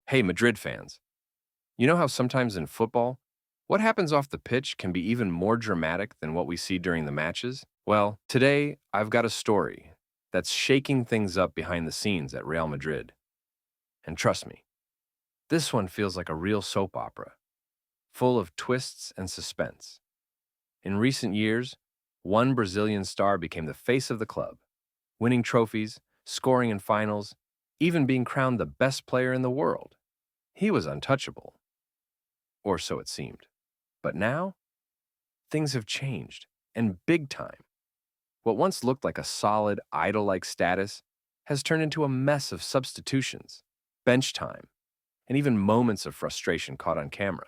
Hey, Madrid fans. You know how sometimes in football, what happens off the pitch can be even more dramatic than what we see during the matches? Well, today I've got a story that's shaking things up behind the scenes at Real Madrid. And trust me, this one feels like a real soap opera, full of twists and suspense. In recent years, one Brazilian star became the face of the club, winning trophies, scoring in finals, even being crowned the best player in the world. He was untouchable, or so it seemed. But now, things have changed, and big time. What once looked like a solid, idol like status has turned into a mess of substitutions, bench time, and even moments of frustration caught on camera.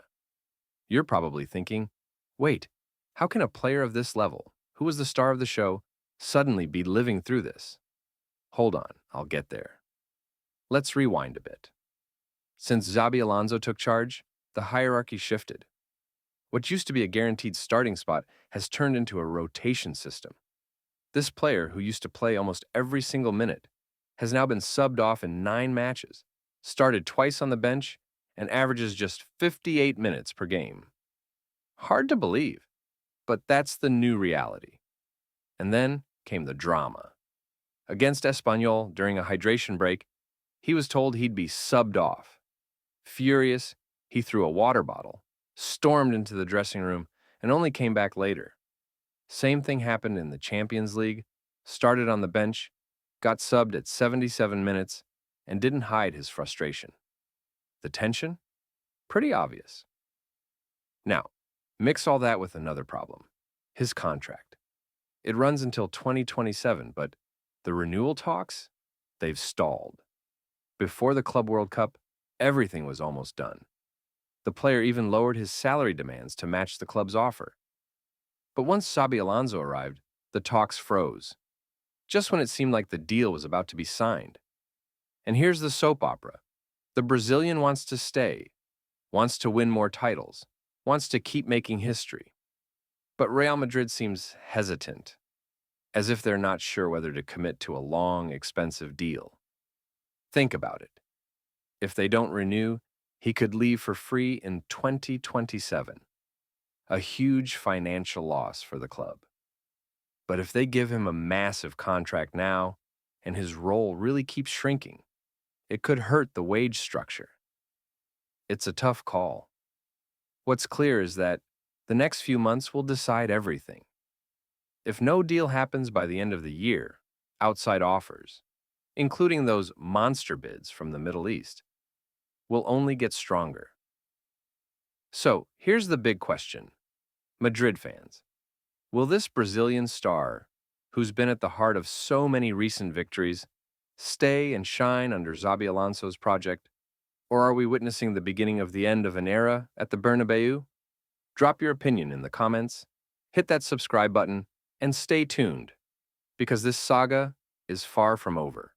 You're probably thinking, wait, how can a player of this level, who was the star of the show, suddenly be living through this? Hold on, I'll get there. Let's rewind a bit. Since Xabi Alonso took charge, the hierarchy shifted. What used to be a guaranteed starting spot has turned into a rotation system. This player, who used to play almost every single minute, has now been subbed off in 9 matches, started twice on the bench, and averages just 58 minutes per game. Hard to believe, but that's the new reality. And then came the drama. Against Espanyol during a hydration break, he was told he'd be subbed off. Furious, he threw a water bottle, stormed into the dressing room, and only came back later. Same thing happened in the Champions League, started on the bench, got subbed at 77 minutes, and didn't hide his frustration. The tension? Pretty obvious. Now, mix all that with another problem, his contract. It runs until 2027, but the renewal talks? They've stalled. Before the Club World Cup, everything was almost done. The player even lowered his salary demands to match the club's offer. But once Xabi Alonso arrived, the talks froze, just when it seemed like the deal was about to be signed. And here's the soap opera. The Brazilian wants to stay, wants to win more titles, wants to keep making history. But Real Madrid seems hesitant, as if they're not sure whether to commit to a long, expensive deal. Think about it. If they don't renew, he could leave for free in 2027. A huge financial loss for the club. But if they give him a massive contract now, and his role really keeps shrinking, it could hurt the wage structure. It's a tough call. What's clear is that the next few months will decide everything. If no deal happens by the end of the year, outside offers, including those monster bids from the Middle East, will only get stronger. So, here's the big question. Madrid fans, will this Brazilian star, who's been at the heart of so many recent victories, stay and shine under Xabi Alonso's project? Or are we witnessing the beginning of the end of an era at the Bernabeu? Drop your opinion in the comments, hit that subscribe button, and stay tuned, because this saga is far from over.